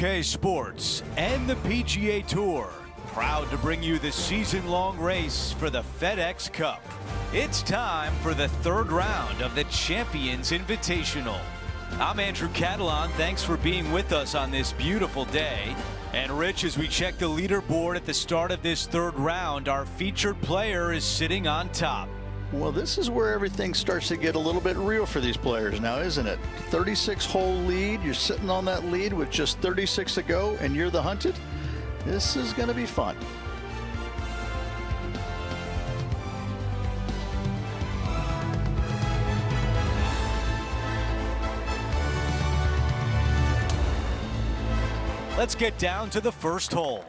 2K Sports and the PGA Tour, proud to bring you the season-long race for the FedEx Cup. It's time for the third round of the Champions Invitational. I'm Andrew Catalan. Thanks for being with us on this beautiful day. And Rich, as we check the leaderboard at the start of this third round, our featured player is sitting on top. Well, this is where everything starts to get a little bit real for these players now, isn't it? 36-hole lead. You're sitting on that lead with just 36 to go, and you're the hunted. This is going to be fun. Let's get down to the first hole.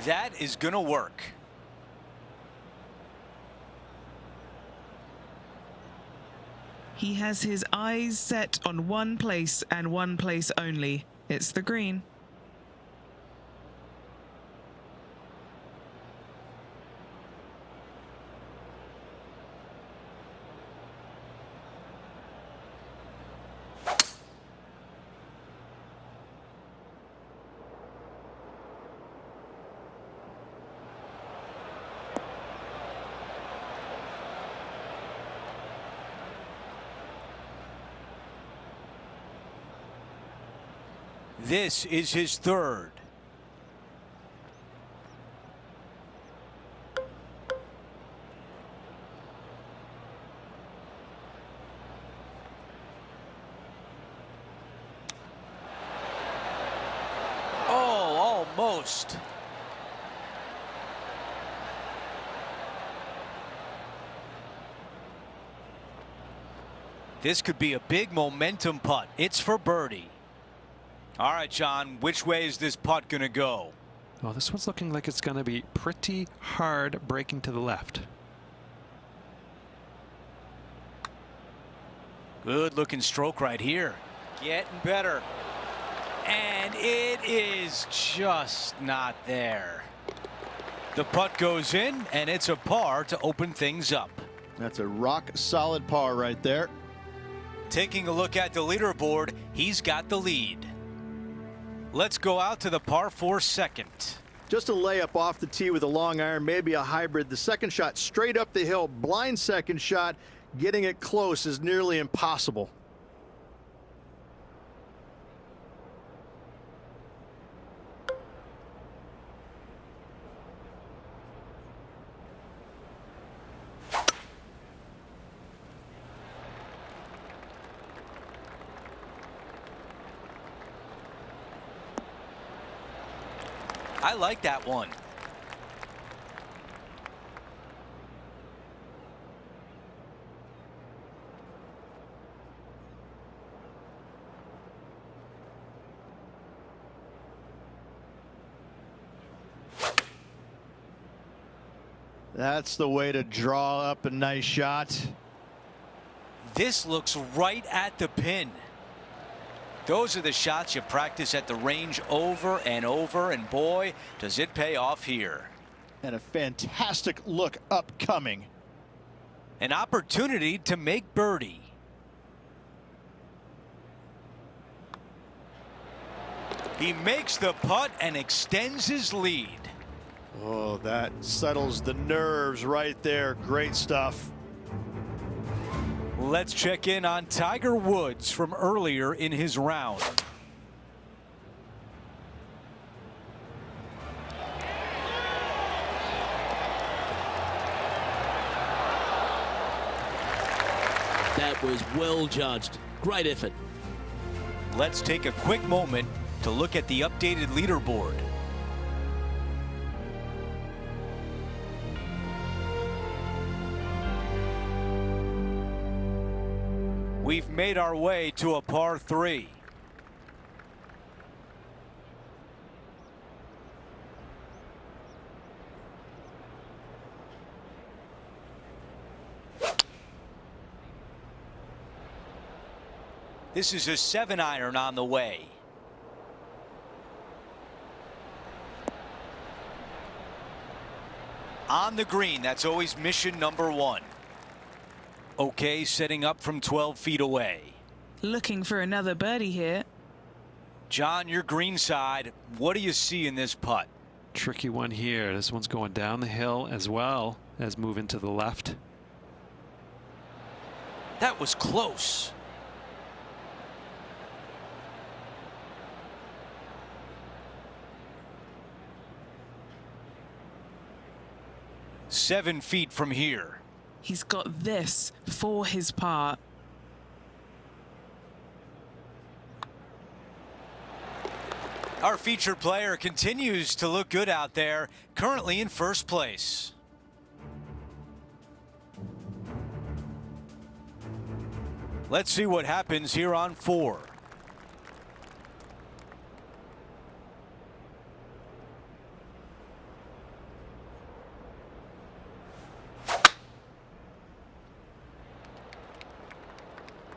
That is gonna work. He has his eyes set on one place and one place only. It's the green. This is his third. Oh, almost. This could be a big momentum putt. It's for birdie. All right, John, which way is this putt going to go? Well, this one's looking like it's going to be pretty hard breaking to the left. Good looking stroke right here. Getting better. And it is just not there. The putt goes in, and it's a par to open things up. That's a rock solid par right there. Taking a look at the leaderboard, he's got the lead. Let's go out to the par 4 second. Just a layup off the tee with a long iron, maybe a hybrid. The second shot straight up the hill, blind second shot. Getting it close is nearly impossible. I like that one. That's the way to draw up a nice shot. This looks right at the pin. Those are the shots you practice at the range over and over, and boy, does it pay off here. And a fantastic look upcoming. An opportunity to make birdie. He makes the putt and extends his lead. Oh, that settles the nerves right there. Great stuff. Let's check in on Tiger Woods from earlier in his round. That was well judged. Great effort. Let's take a quick moment to look at the updated leaderboard. We've made our way to a par 3. This is a 7-iron on the way. On the green, that's always mission number 1. Okay, setting up from 12 feet away. Looking for another birdie here. John, your green side, what do you see in this putt? Tricky one here. This one's going down the hill as well as moving to the left. That was close. Seven feet from here. He's got this for his par. Our featured player continues to look good out there, currently in first place. Let's see what happens here on 4.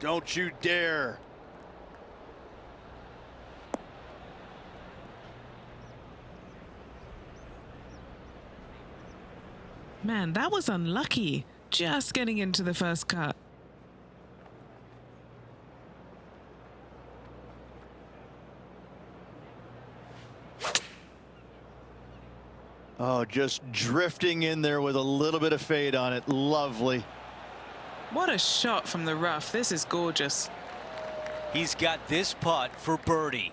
Don't you dare. Man, that was unlucky. Just getting into the first cut. Oh, just drifting in there with a little bit of fade on it. Lovely. What a shot from the rough. This is gorgeous. He's got this putt for birdie.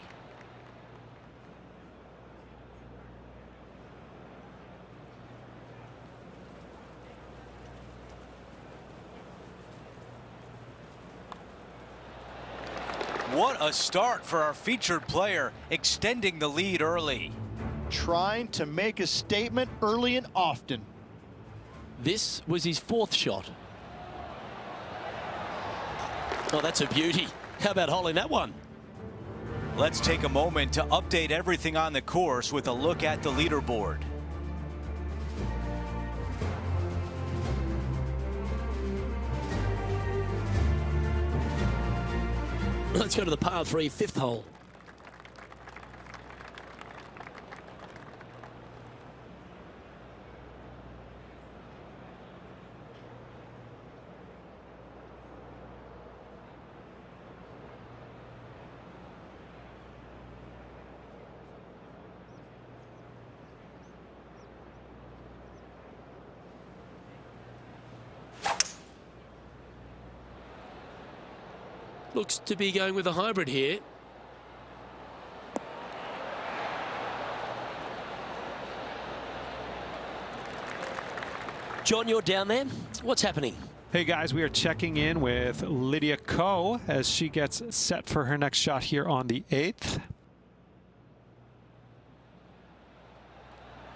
What a start for our featured player, extending the lead early. Trying to make a statement early and often. This was his 4th shot. Oh, that's a beauty. How about holding that one? Let's take a moment to update everything on the course with a look at the leaderboard. Let's go to the par 3 5th hole. Looks to be going with a hybrid here. John, you're down there. What's happening? Hey guys, we are checking in with Lydia Ko as she gets set for her next shot here on the 8th.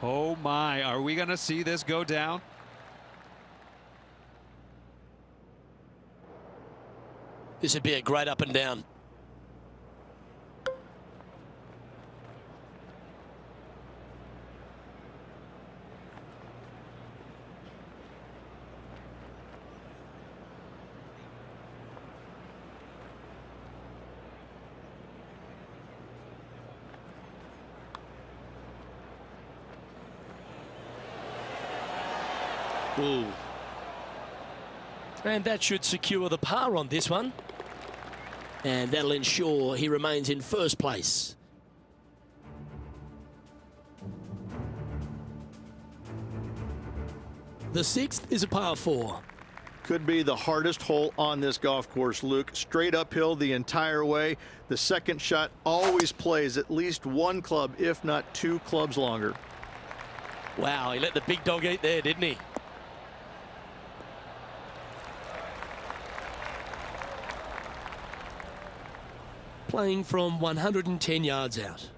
Oh my, are we going to see this go down? This would be a great up and down. Ooh. And that should secure the par on this one. And that'll ensure he remains in first place. The 6th is a par 4. Could be the hardest hole on this golf course, Luke. Straight uphill the entire way. The second shot always plays at least one club, if not 2 clubs longer. Wow, he let the big dog eat there, didn't he? Playing from 110 yards out.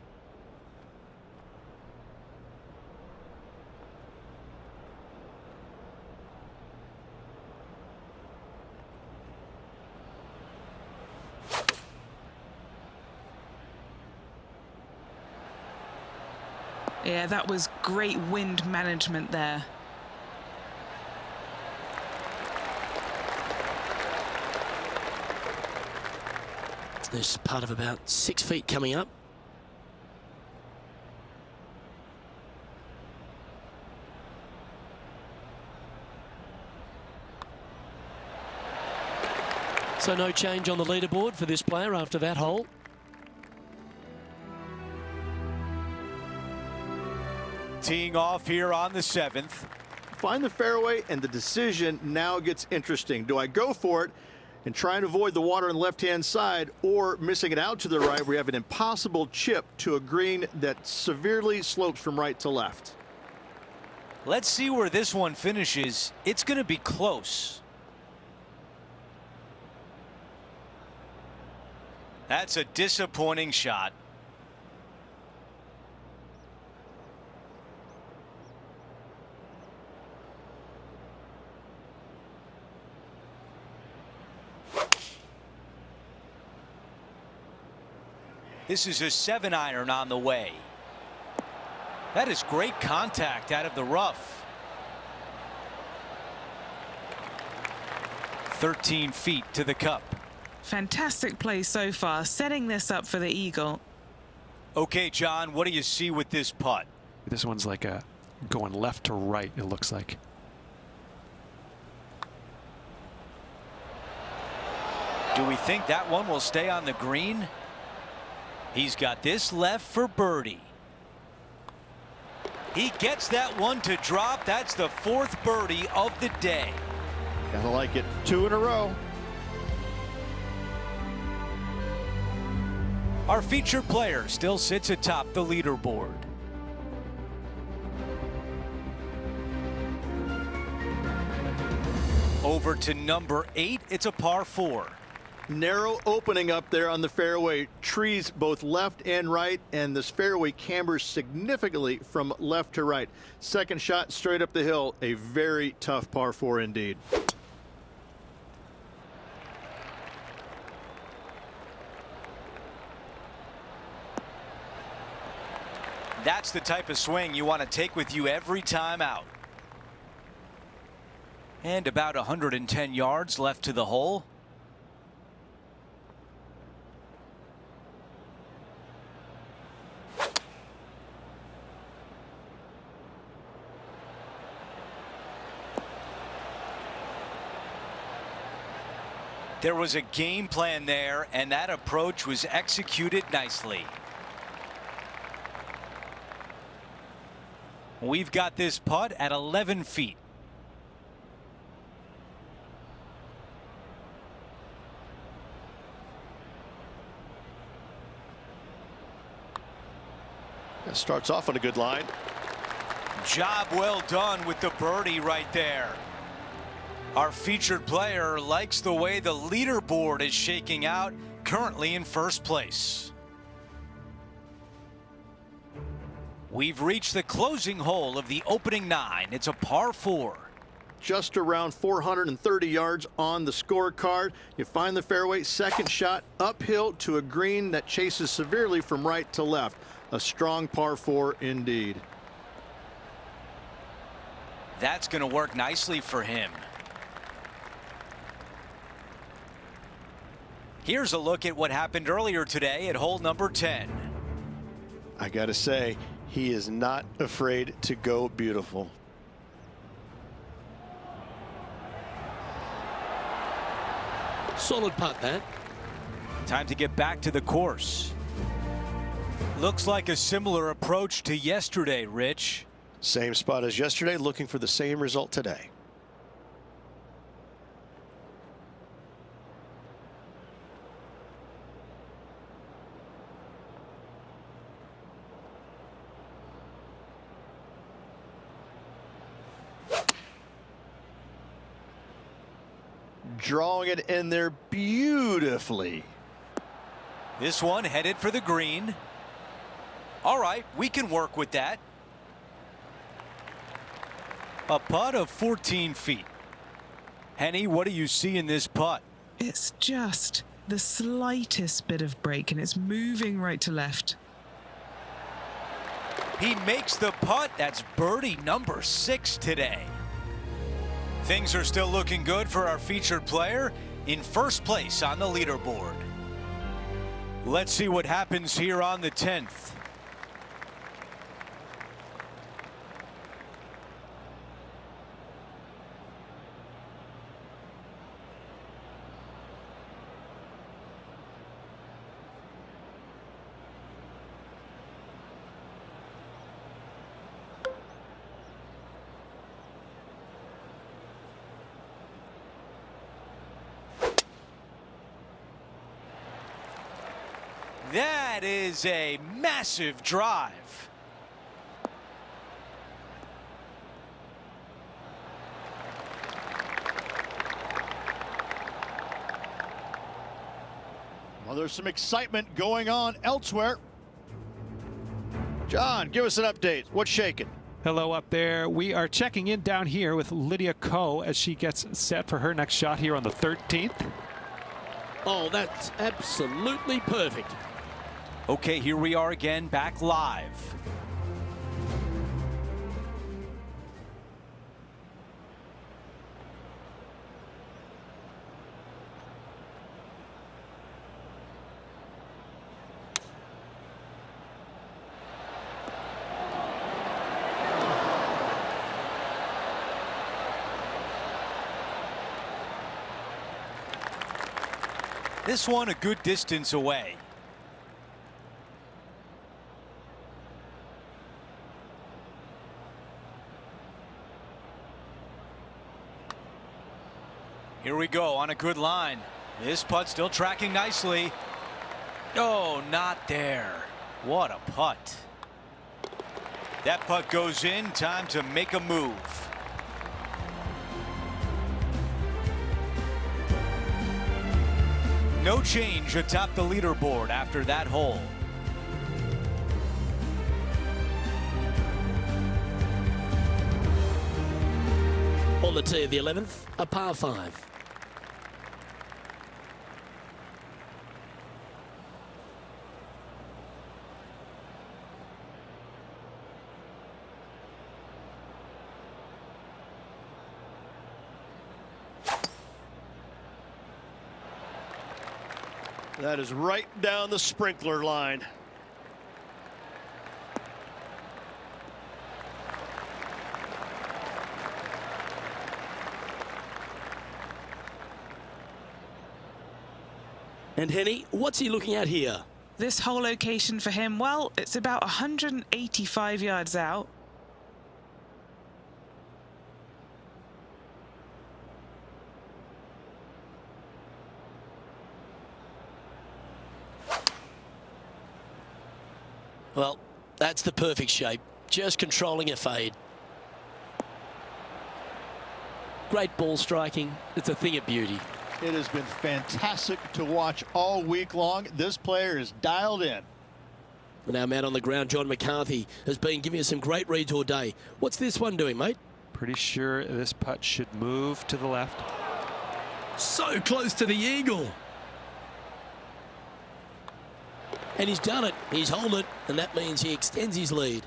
Yeah, that was great wind management there. There's part of about 6 feet coming up. So no change on the leaderboard for this player after that hole. Teeing off here on the 7th. Find the fairway, and the decision now gets interesting. Do I go for it and try and avoid the water on the left-hand side, or missing it out to the right, we have an impossible chip to a green that severely slopes from right to left? Let's see where this one finishes. It's going to be close. That's a disappointing shot. This is a 7-iron on the way. That is great contact out of the rough. 13 feet to the cup. Fantastic play so far, setting this up for the eagle. Okay, John, what do you see with this putt? This one's like a going left to right, it looks like. Do we think that one will stay on the green? He's got this left for birdie. He gets that one to drop. That's the 4th birdie of the day. Gotta like it. 2 in a row. Our featured player still sits atop the leaderboard. Over to number 8. It's a par 4. Narrow opening up there on the fairway. Trees both left and right, and this fairway cambers significantly from left to right. Second shot straight up the hill. A very tough par 4 indeed. That's the type of swing you want to take with you every time out. And about 110 yards left to the hole. There was a game plan there, and that approach was executed nicely. We've got this putt at 11 feet. That starts off on a good line. Job well done with the birdie right there. Our featured player likes the way the leaderboard is shaking out, currently in first place. We've reached the closing hole of the opening 9. It's a par 4. Just around 430 yards on the scorecard. You find the fairway, second shot uphill to a green that chases severely from right to left. A strong par 4 indeed. That's going to work nicely for him. Here's a look at what happened earlier today at hole number 10. I gotta say, he is not afraid to go beautiful. Solid putt, that. Time to get back to the course. Looks like a similar approach to yesterday, Rich. Same spot as yesterday, looking for the same result today. Drawing it in there beautifully. This one headed for the green. All right, we can work with that. A putt of 14 feet. Henny, what do you see in this putt? It's just the slightest bit of break, and it's moving right to left. He makes the putt. That's birdie number 6 today. Things are still looking good for our featured player in first place on the leaderboard. Let's see what happens here on the 10th. That is a massive drive. Well, there's some excitement going on elsewhere. John, give us an update. What's shaking? Hello up there. We are checking in down here with Lydia Ko as she gets set for her next shot here on the 13th. Oh, that's absolutely perfect. Okay, here we are again, back live. This one a good distance away. Here we go on a good line. This putt still tracking nicely. Oh, not there. What a putt. That putt goes in. Time to make a move. No change atop the leaderboard after that hole. On the tee of the 11th, a par 5. That is right down the sprinkler line. And Henny, what's he looking at here? This whole location for him, well, it's about 185 yards out. Well, that's the perfect shape. Just controlling a fade. Great ball striking. It's a thing of beauty. It has been fantastic to watch all week long. This player is dialed in. And our man on the ground, John McCarthy, has been giving us some great reads all day. What's this one doing, mate? Pretty sure this putt should move to the left. So close to the eagle. And he's done it. He's held it, and that means he extends his lead.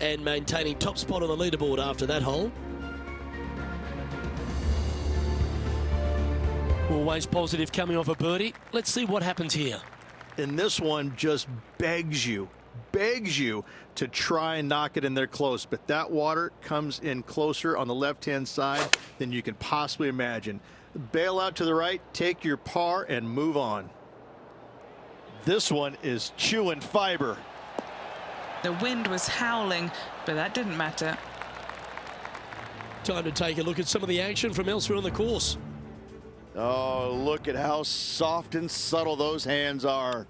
And maintaining top spot on the leaderboard after that hole. Always positive coming off a birdie. Let's see what happens here. And this one just begs you to try and knock it in there close. But that water comes in closer on the left-hand side than you can possibly imagine. Bail out to the right, take your par, and move on. This one is chewing fiber. The wind was howling, but that didn't matter. Time to take a look at some of the action from elsewhere on the course. Oh, look at how soft and subtle those hands are.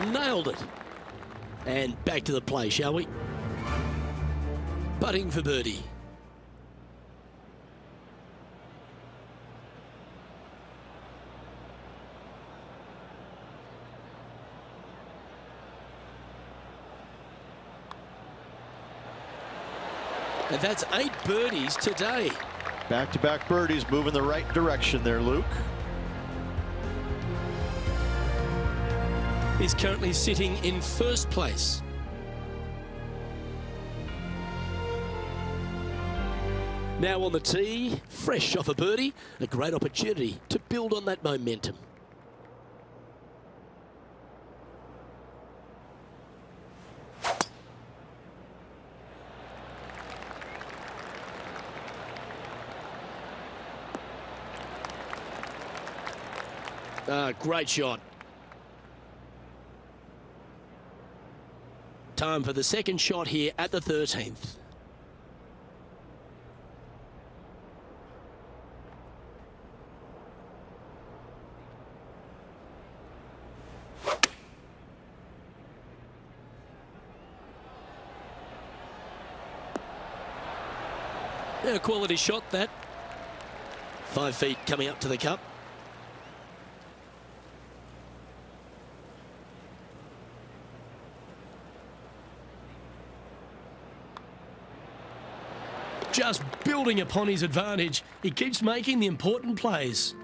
Nailed it. And back to the play, shall we? Putting for birdie. And that's 8 birdies today. Back-to-back birdies, moving the right direction there, Luke. is currently sitting in first place. Now on the tee, fresh off a birdie, a great opportunity to build on that momentum. Great shot. Time for the second shot here at the 13th. Yeah, quality shot that. 5 feet coming up to the cup. Just building upon his advantage. He keeps making the important plays.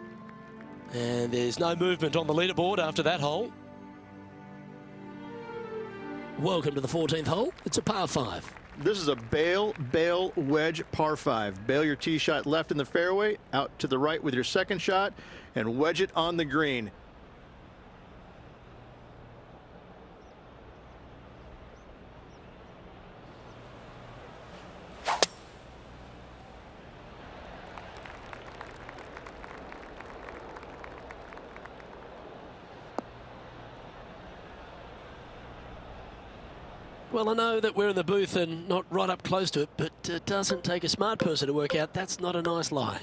And there's no movement on the leaderboard after that hole. Welcome to the 14th hole. It's a par 5. This is a bail wedge par 5. Bail your tee shot left in the fairway, out to the right with your second shot, and wedge it on the green. Well, I know that we're in the booth and not right up close to it, but it doesn't take a smart person to work out that's not a nice lie.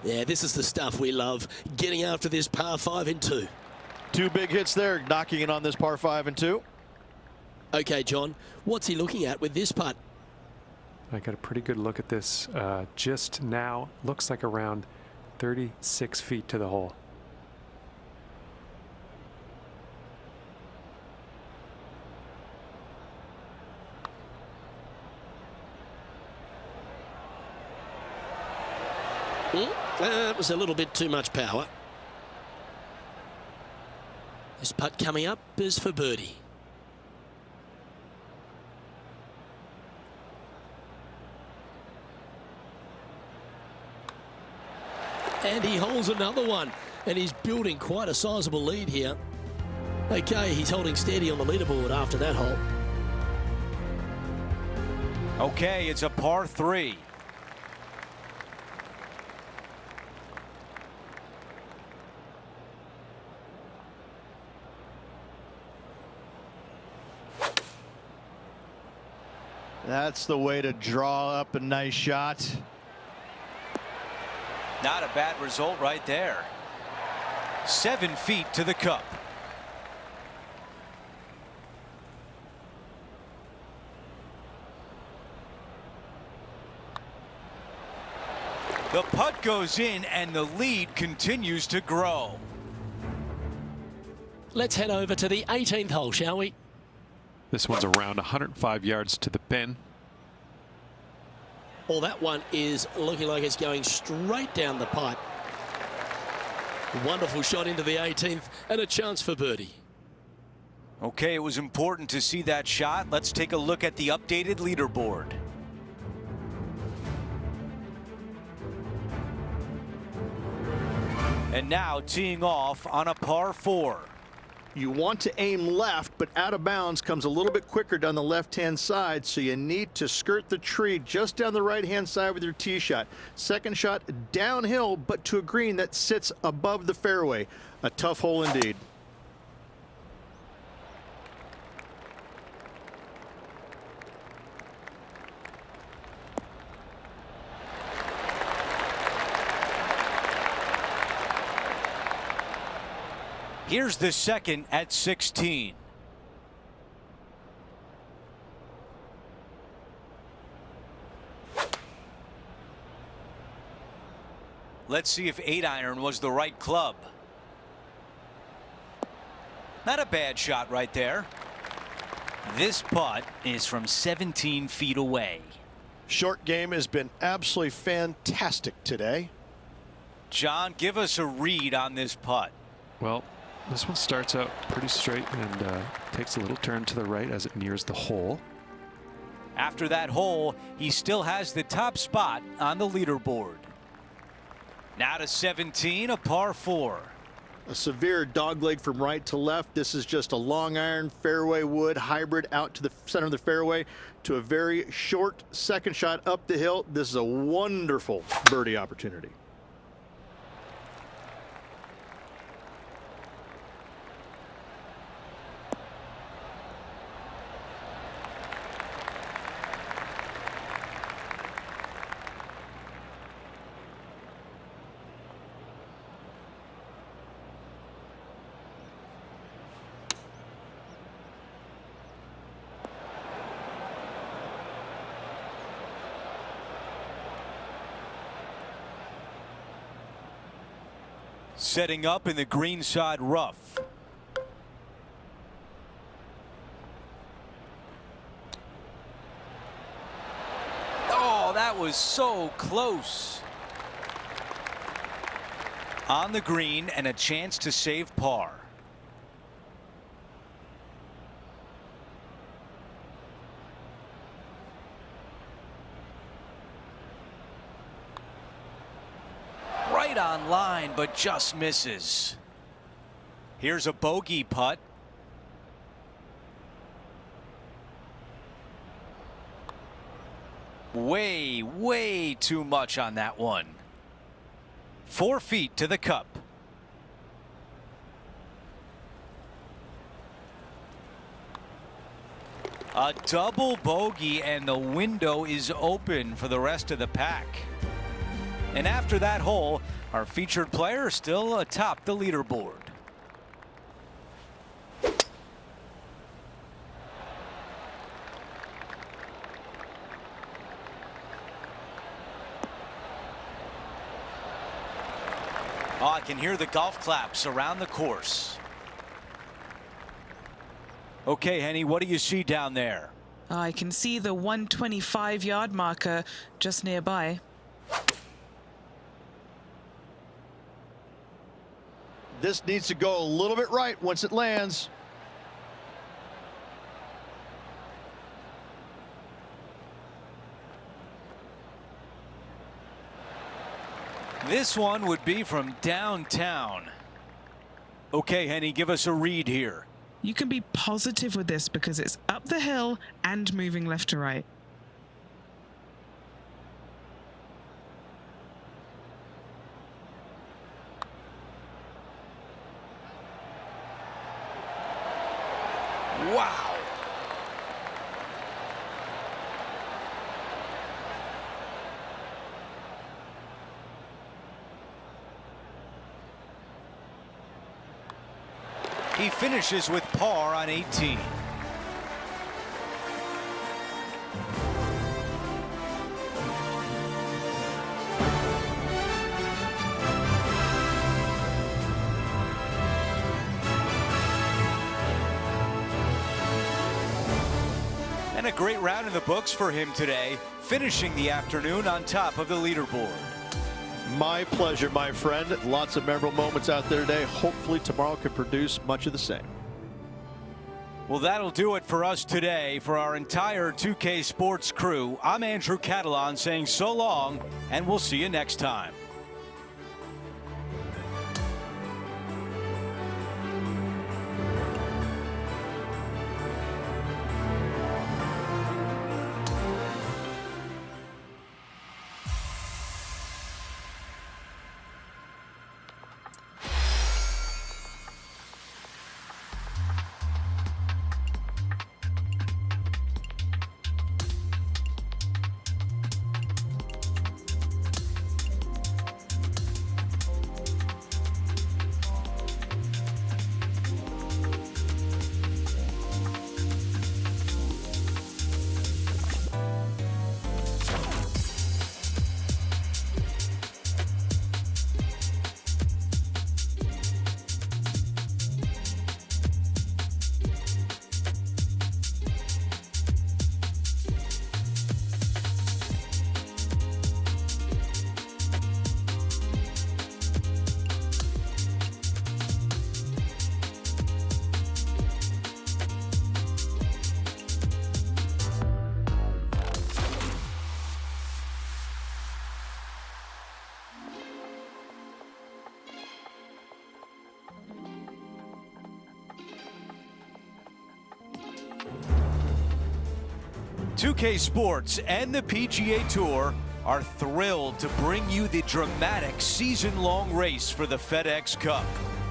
Yeah, this is the stuff we love, getting after this par 5 in 2. 2 big hits there, knocking it on this par 5 and 2. Okay, John, what's he looking at with this putt? I got a pretty good look at this just now. Looks like around 36 feet to the hole. That was a little bit too much power. This putt coming up is for birdie. And he holds another one, and he's building quite a sizable lead here. Okay, he's holding steady on the leaderboard after that hole. Okay, it's a par 3. That's the way to draw up a nice shot. Not a bad result right there. 7 feet to the cup. The putt goes in and the lead continues to grow. Let's head over to the 18th hole, shall we? This one's around 105 yards to the pin. Well, that one is looking like it's going straight down the pipe. Wonderful shot into the 18th and a chance for birdie. Okay, it was important to see that shot. Let's take a look at the updated leaderboard. And now teeing off on a par 4. You want to aim left, but out of bounds comes a little bit quicker down the left-hand side, so you need to skirt the tree just down the right-hand side with your tee shot. Second shot downhill, but to a green that sits above the fairway. A tough hole indeed. Here's the second at 16. Let's see if 8-iron was the right club. Not a bad shot right there. This putt is from 17 feet away. Short game has been absolutely fantastic today. John, give us a read on this putt. Well, this one starts out pretty straight and takes a little turn to the right as it nears the hole. After that hole, he still has the top spot on the leaderboard. Now to 17, a par 4. A severe dogleg from right to left. This is just a long iron fairway wood hybrid out to the center of the fairway to a very short second shot up the hill. This is a wonderful birdie opportunity. Setting up in the greenside rough. Oh, that was so close. On the green and a chance to save par. Right on line, but just misses. Here's a bogey putt. Way too much on that one. 4 feet to the cup. A double bogey and the window is open for the rest of the pack. And after that hole, our featured player still atop the leaderboard. Oh, I can hear the golf claps around the course. Okay, Henny, what do you see down there? I can see the 125-yard marker just nearby. This needs to go a little bit right once it lands. This one would be from downtown. Okay, Henny, give us a read here. You can be positive with this because it's up the hill and moving left to right. Wow. He finishes with par on 18. And a great round in the books for him today, finishing the afternoon on top of the leaderboard. My pleasure, my friend. Lots of memorable moments out there today. Hopefully tomorrow can produce much of the same. Well, that'll do it for us today. For our entire 2K Sports crew, I'm Andrew Catalan saying so long, and we'll see you next time. 2K Sports and the PGA Tour are thrilled to bring you the dramatic season-long race for the FedEx Cup.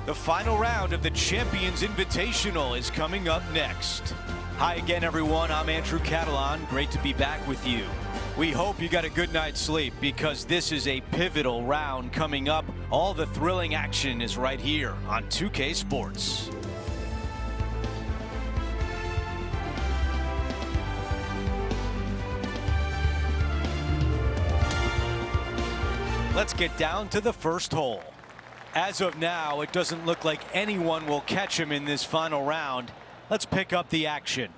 The final round of the Champions Invitational is coming up next. Hi again, everyone. I'm Andrew Catalan. Great to be back with you. We hope you got a good night's sleep because this is a pivotal round coming up. All the thrilling action is right here on 2K Sports. Let's get down to the first hole. As of now, it doesn't look like anyone will catch him in this final round. Let's pick up the action.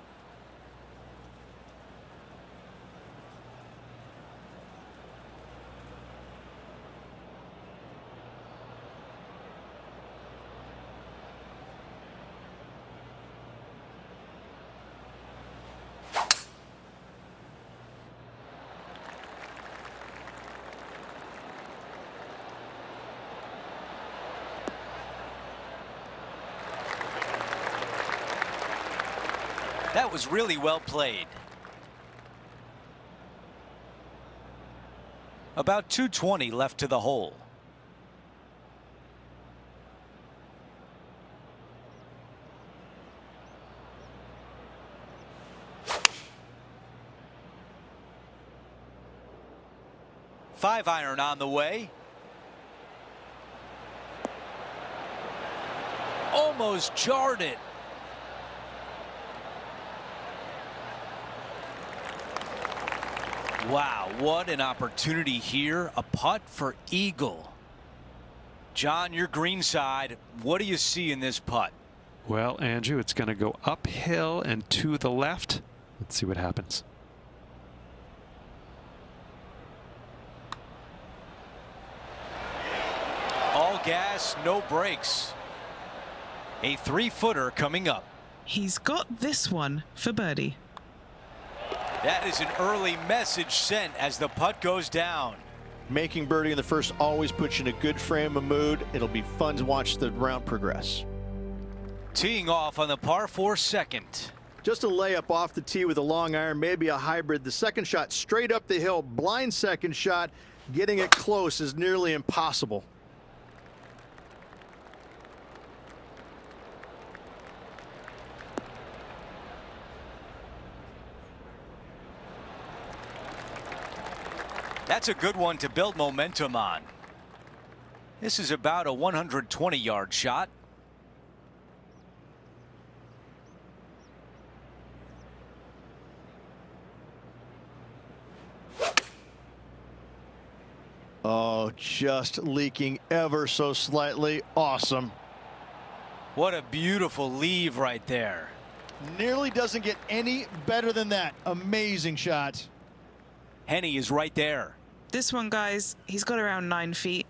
That was really well played. About 220 left to the hole. Five iron on the way. Almost jarred it. Wow, what an opportunity here. A putt for eagle. John, your green side, what do you see in this putt? Well, Andrew, it's going to go uphill and to the left. Let's see what happens. All gas, no brakes. A 3-footer coming up. He's got this one for birdie. That is an early message sent as the putt goes down. Making birdie in the first always puts you in a good frame of mood. It'll be fun to watch the round progress. Teeing off on the par 4 second. Just a layup off the tee with a long iron, maybe a hybrid. The second shot straight up the hill, blind second shot. Getting it close is nearly impossible. That's a good one to build momentum on. This is about a 120-yard shot. Oh, just leaking ever so slightly. Awesome. What a beautiful leave right there. Nearly doesn't get any better than that. Amazing shot. Henny is right there. This one, guys, he's got around 9 feet.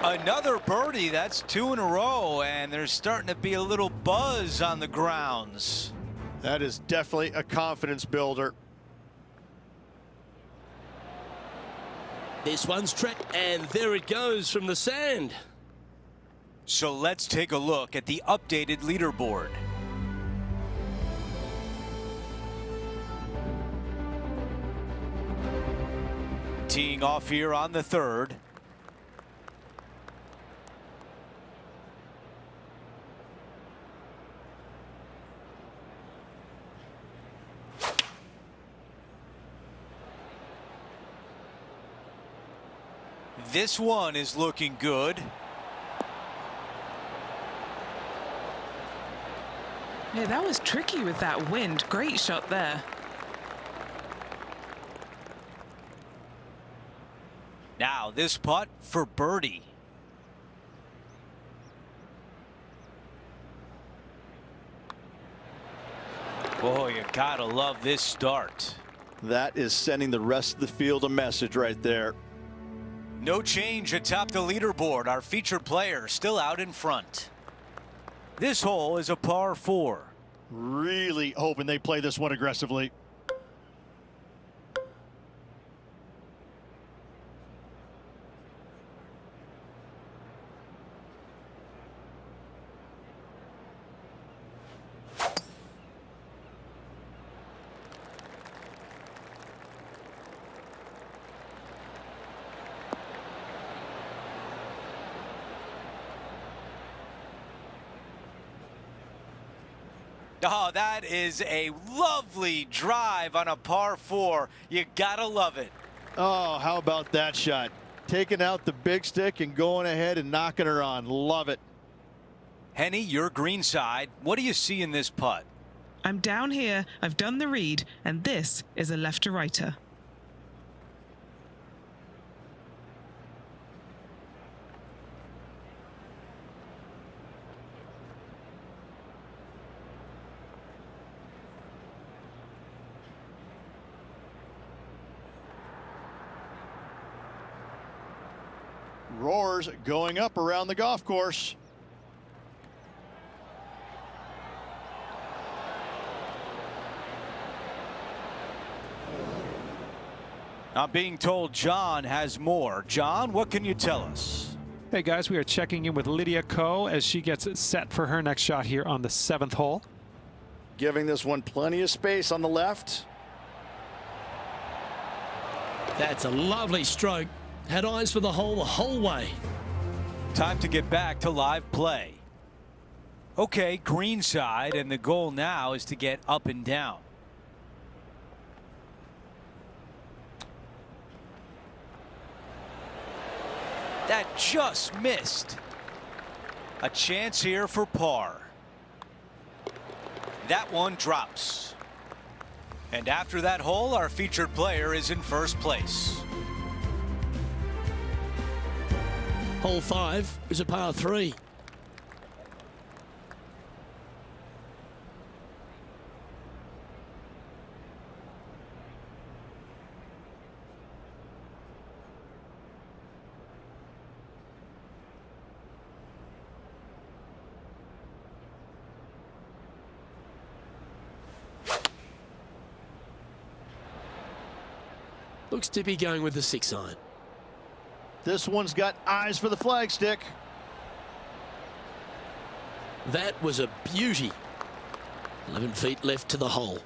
Another birdie. That's 2 in a row, and there's starting to be a little buzz on the grounds. That is definitely a confidence builder. This one's tracked, and there it goes from the sand. So let's take a look at the updated leaderboard. Teeing off here on the 3rd. This one is looking good. Yeah, that was tricky with that wind. Great shot there. Now this putt for birdie. Boy, you gotta love this start. That is sending the rest of the field a message right there. No change atop the leaderboard. Our featured player still out in front. This hole is a par 4. Really hoping they play this one aggressively. Oh, that is a lovely drive on a par 4. You gotta love it. Oh, how about that shot? Taking out the big stick and going ahead and knocking her on. Love it. Henny, your green side. What do you see in this putt? I'm down here, I've done the read, and this is a left to righter. Roars going up around the golf course. I'm being told John has more. John, what can you tell us? Hey guys, we are checking in with Lydia Ko as she gets it set for her next shot here on the 7th hole. Giving this one plenty of space on the left. That's a lovely stroke. Had eyes for the whole way. Time to get back to live play. Okay, green side, and the goal now is to get up and down. That just missed. A chance here for par. That one drops. And after that hole, our featured player is in first place. Hole 5 is a par 3. Looks to be going with the 6-iron. This one's got eyes for the flagstick. That was a beauty. 11 feet left to the hole.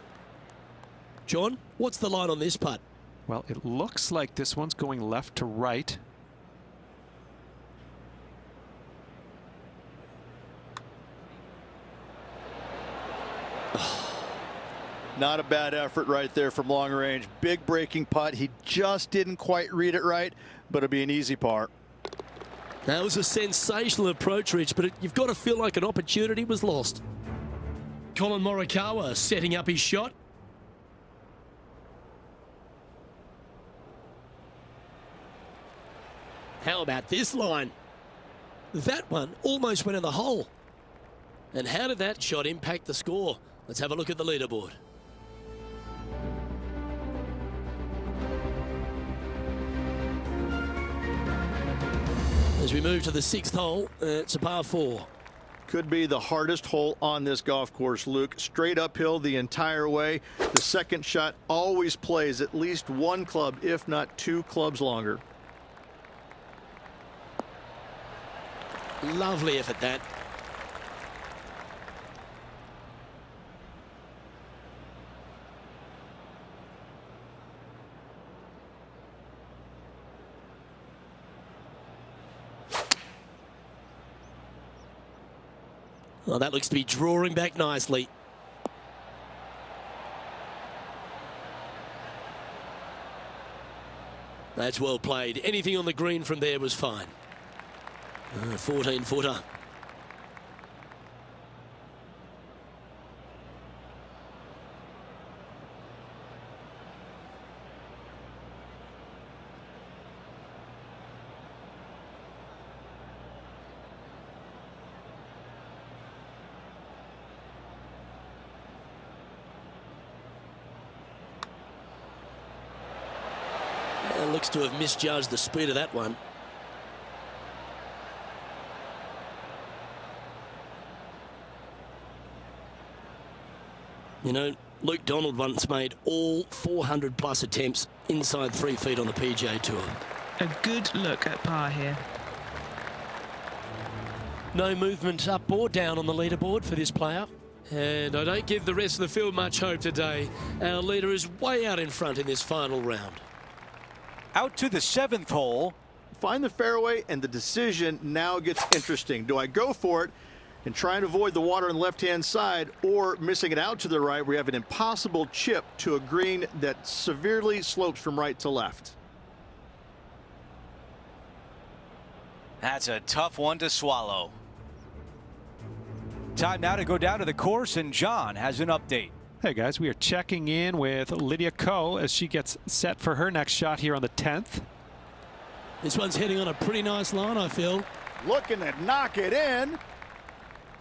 John, what's the line on this putt? Well, it looks like this one's going left to right. Not a bad effort right there from long range. Big breaking putt. He just didn't quite read it right, but it'll be an easy par. That was a sensational approach, Rich, but you've got to feel like an opportunity was lost. Colin Morikawa setting up his shot. How about this line? That one almost went in the hole. And how did that shot impact the score? Let's have a look at the leaderboard. As we move to the 6th hole, it's a par 4. Could be the hardest hole on this golf course, Luke. Straight uphill the entire way. The second shot always plays at least one club, if not 2 clubs longer. Lovely effort, that. Well, that looks to be drawing back nicely. That's well played. Anything on the green from there was fine. 14-footer. Looks to have misjudged the speed of that one. You know, Luke Donald once made all 400+ attempts inside 3 feet on the PGA Tour. A good look at par here. No movement up or down on the leaderboard for this player. And I don't give the rest of the field much hope today. Our leader is way out in front in this final round. Out to the 7th hole. Find the fairway, and the decision now gets interesting. Do I go for it? And trying to avoid the water on the left-hand side or missing it out to the right, we have an impossible chip to a green that severely slopes from right to left. That's a tough one to swallow. Time now to go down to the course, and John has an update. Hey guys, we are checking in with Lydia Ko as she gets set for her next shot here on the 10th. This one's heading on a pretty nice line, I feel. Looking to knock it in.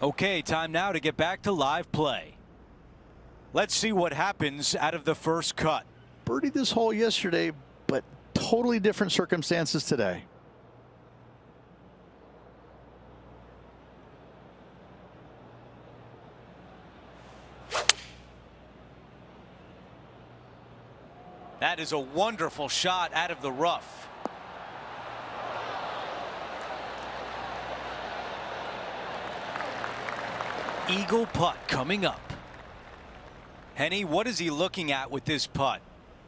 Okay, time now to get back to live play. Let's see what happens out of the first cut. Birdied this hole yesterday, but totally different circumstances today. That is a wonderful shot out of the rough. Eagle putt coming up. Henny, what is he looking at with this putt?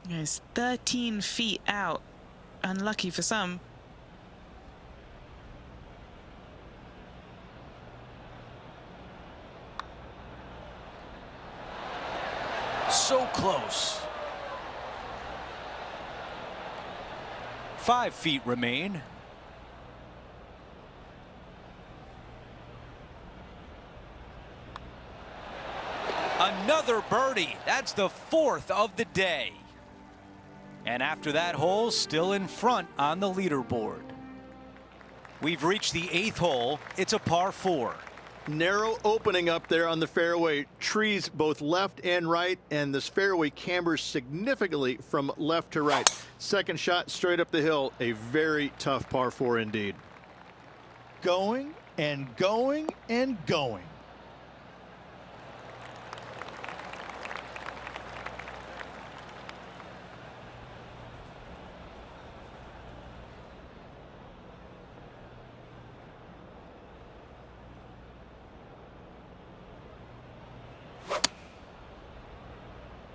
It's 13 feet out. Unlucky for some. So close. 5 feet remain. Another birdie. That's the 4th of the day. And after that hole, still in front on the leaderboard. We've reached the 8th hole. It's a par 4. Narrow opening up there on the fairway. Trees both left and right, and this fairway cambers significantly from left to right. Second shot straight up the hill. A very tough par 4 indeed. Going and going and going.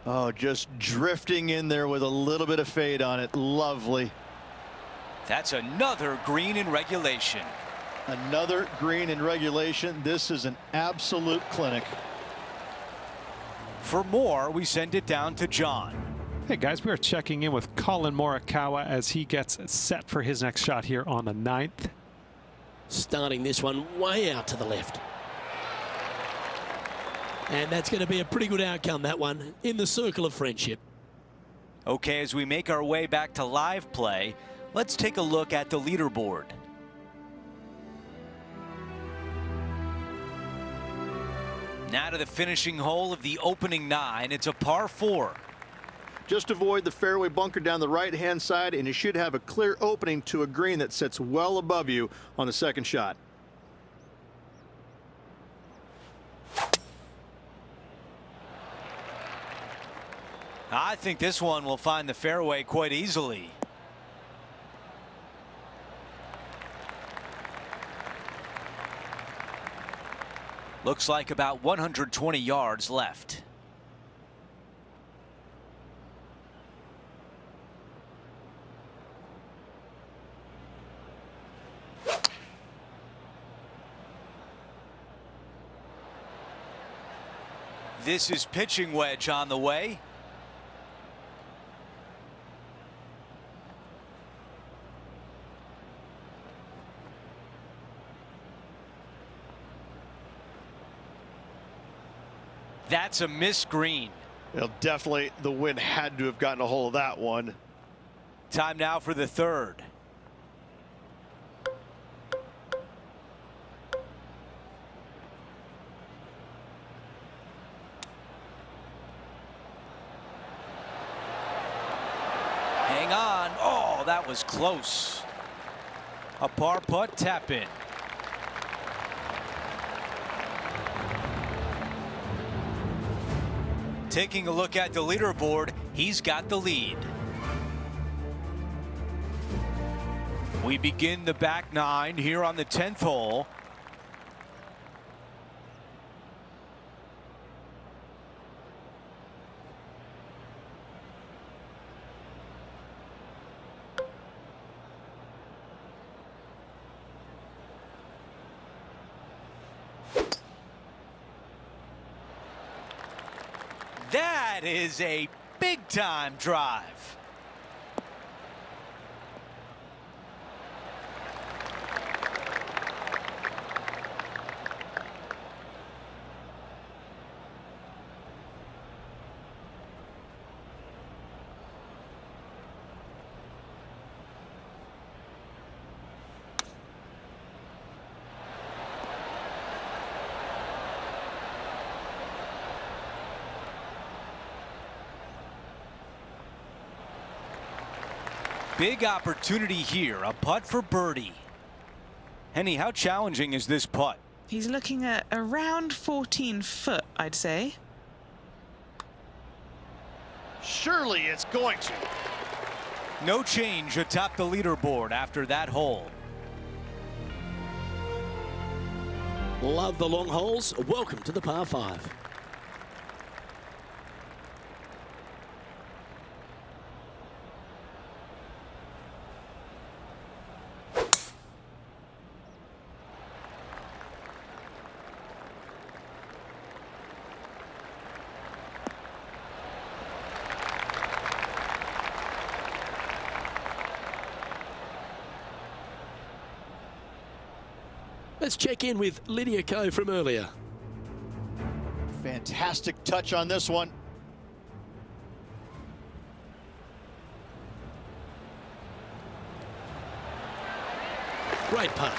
Oh, just drifting in there with a little bit of fade on it. Lovely. That's another green in regulation. Another green in regulation. This is an absolute clinic. For more, we send it down to John. Hey guys, we are checking in with Colin Morikawa as he gets set for his next shot here on the 9th. Starting this one way out to the left. And that's going to be a pretty good outcome, that one, in the circle of friendship. Okay, as we make our way back to live play, let's take a look at the leaderboard. Now to the finishing hole of the opening 9. It's a par 4. Just avoid the fairway bunker down the right-hand side, and you should have a clear opening to a green that sits well above you on the second shot. I think this one will find the fairway quite easily. Looks like about 120 yards left. This is pitching wedge on the way. That's a missed green. Well, definitely the wind had to have gotten a hold of that one. Time now for the 3rd. Hang on. Oh, that was close. A par putt tap in. Taking a look at the leaderboard, he's got the lead. We begin the back 9 here on the 10th hole. That is a big-time drive. Big opportunity here, a putt for birdie. Henny, how challenging is this putt? He's looking at around 14 foot, I'd say. Surely it's going to. No change atop the leaderboard after that hole. Love the long holes. Welcome to the par 5. Let's check in with Lydia Ko from earlier. Fantastic touch on this one. Great putt.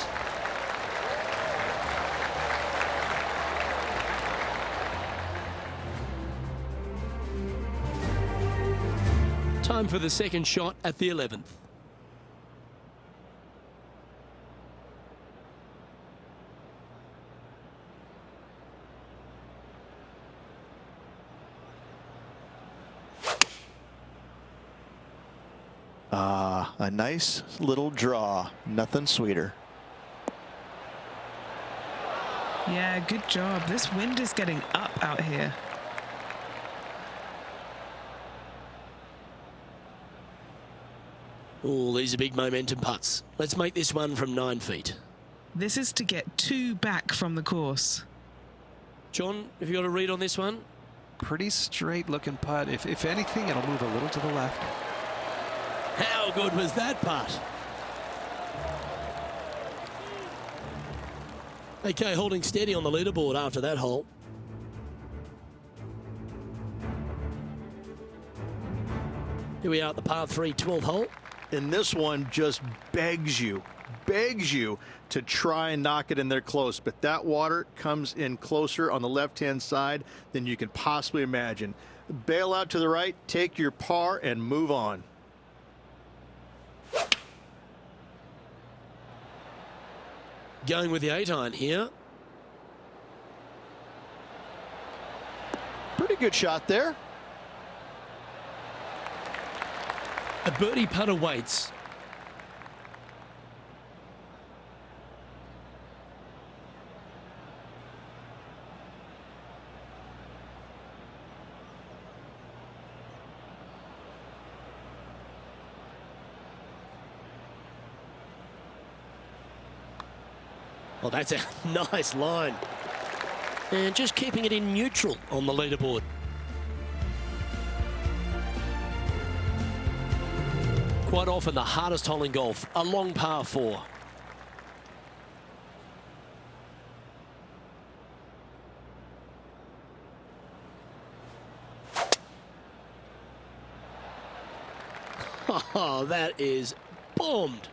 Time for the second shot at the 11th. A nice little draw. Nothing sweeter. Yeah, good job. This wind is getting up out here. Oh, these are big momentum putts. Let's make this one from 9 feet. This is to get 2 back from the course. John, have you got a read on this one? Pretty straight looking putt. If anything, it'll move a little to the left. How good was that putt? Okay, holding steady on the leaderboard after that hole. Here we are at the par 3 12th hole. And this one just begs you to try and knock it in there close. But that water comes in closer on the left-hand side than you can possibly imagine. Bail out to the right, take your par, and move on. Going with the 8-iron here. Pretty good shot there. A birdie putt awaits. Well, that's a nice line. And just keeping it in neutral on the leaderboard. Quite often the hardest hole in golf, a long par 4. Oh, that is bombed.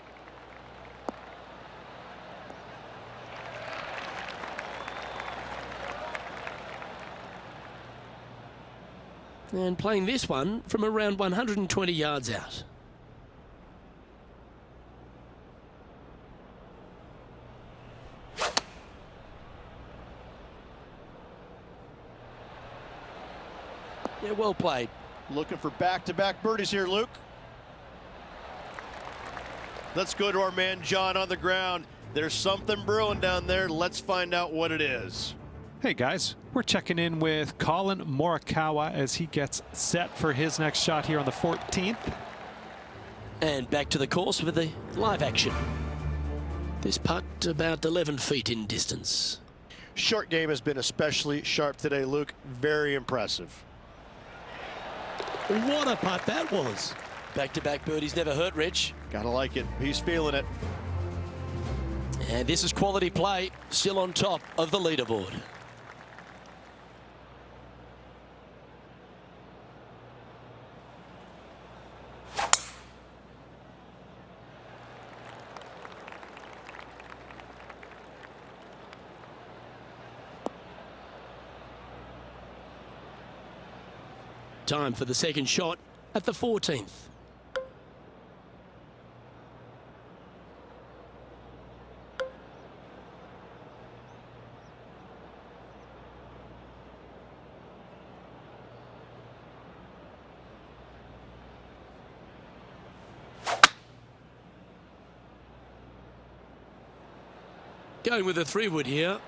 And playing this one from around 120 yards out. Yeah, well played. Looking for back-to-back birdies here, Luke. Let's go to our man John on the ground. There's something brewing down there. Let's find out what it is. Hey guys, we're checking in with Colin Morikawa as he gets set for his next shot here on the 14th. And back to the course with the live action. This putt about 11 feet in distance. Short game has been especially sharp today, Luke. Very impressive. What a putt that was. Back-to-back birdies never hurt, Rich. Gotta like it. He's feeling it. And this is quality play, still on top of the leaderboard. Time for the second shot at the 14th. Going with a 3-wood here.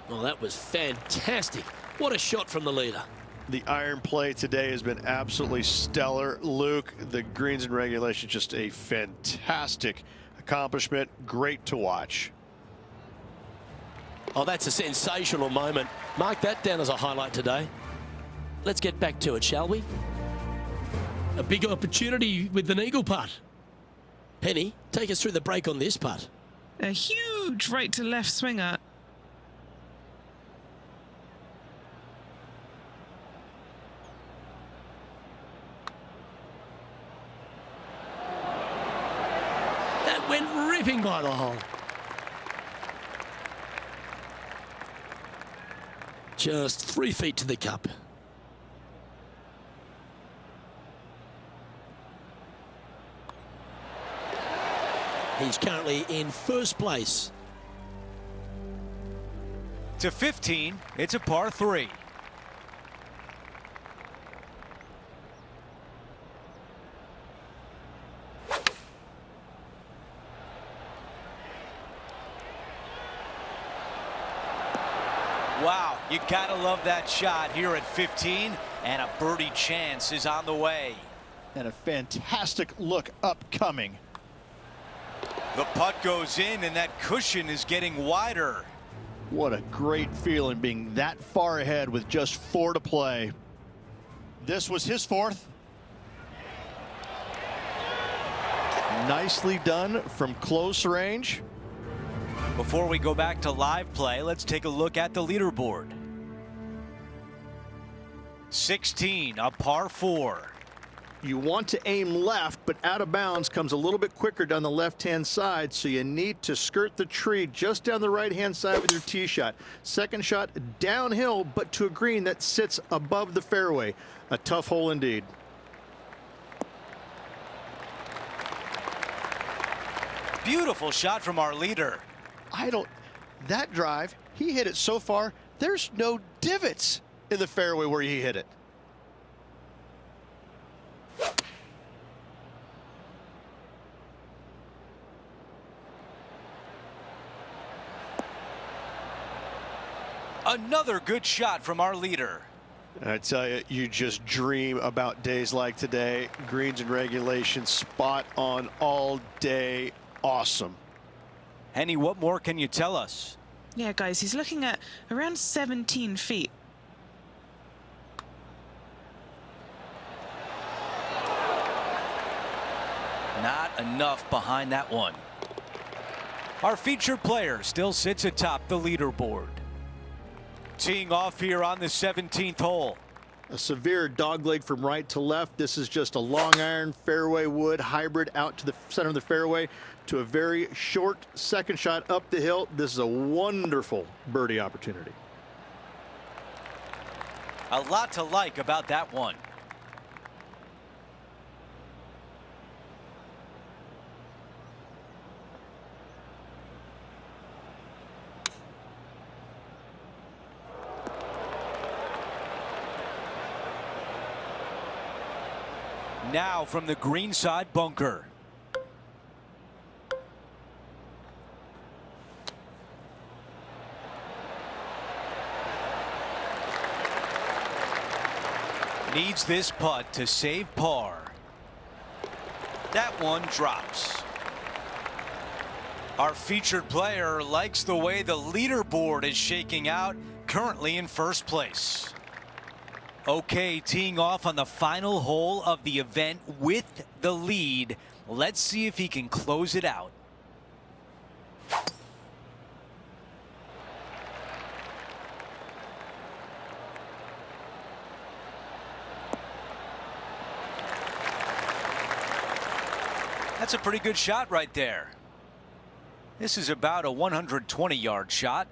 Well, that was fantastic. What a shot from the leader. The iron play today has been absolutely stellar. Luke, the greens and regulation, just a fantastic accomplishment. Great to watch. Oh, that's a sensational moment. Mark that down as a highlight today. Let's get back to it, shall we? A big opportunity with an eagle putt. Penny, take us through the break on this putt. A huge right to left swinger. That went ripping by the hole. Just 3 feet to the cup. He's currently in first place. To 15, it's a par 3. Wow, you gotta love that shot here at 15, and a birdie chance is on the way. And a fantastic look upcoming. The putt goes in, and that cushion is getting wider. What a great feeling being that far ahead with just 4 to play. This was his 4th. Nicely done from close range. Before we go back to live play, let's take a look at the leaderboard. 16, a par 4. You want to aim left, but out of bounds comes a little bit quicker down the left-hand side, so you need to skirt the tree just down the right-hand side with your tee shot. Second shot downhill, but to a green that sits above the fairway. A tough hole indeed. Beautiful shot from our leader. That drive, he hit it so far, there's no divots in the fairway where he hit it. Another good shot from our leader. I tell you, you just dream about days like today. Greens and regulation, spot on all day. Awesome. Henny, what more can you tell us? Yeah, guys, he's looking at around 17 feet. Not enough behind that one. Our featured player still sits atop the leaderboard. Teeing off here on the 17th hole. A severe dogleg from right to left. This is just a long iron fairway wood hybrid out to the center of the fairway to a very short second shot up the hill. This is a wonderful birdie opportunity. A lot to like about that one. Now from the greenside bunker. Needs this putt to save par. That one drops. Our featured player likes the way the leaderboard is shaking out, currently in first place. Okay, teeing off on the final hole of the event with the lead. Let's see if he can close it out. That's a pretty good shot right there. This is about a 120-yard shot.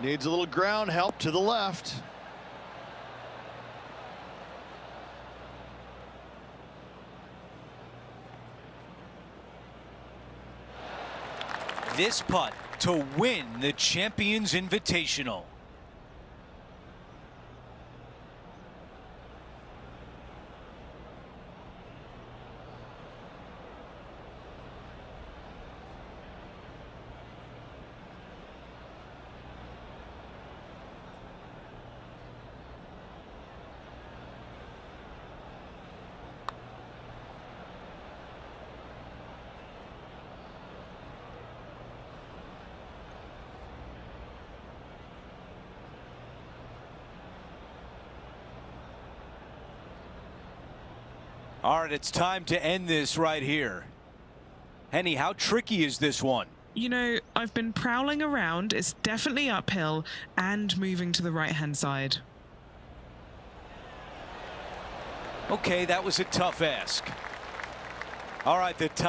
Needs a little ground help to the left. This putt to win the Champions Invitational. All right, it's time to end this right here. Henny, how tricky is this one? You know, I've been prowling around. It's definitely uphill and moving to the right-hand side. Okay, that was a tough ask. All right, the time.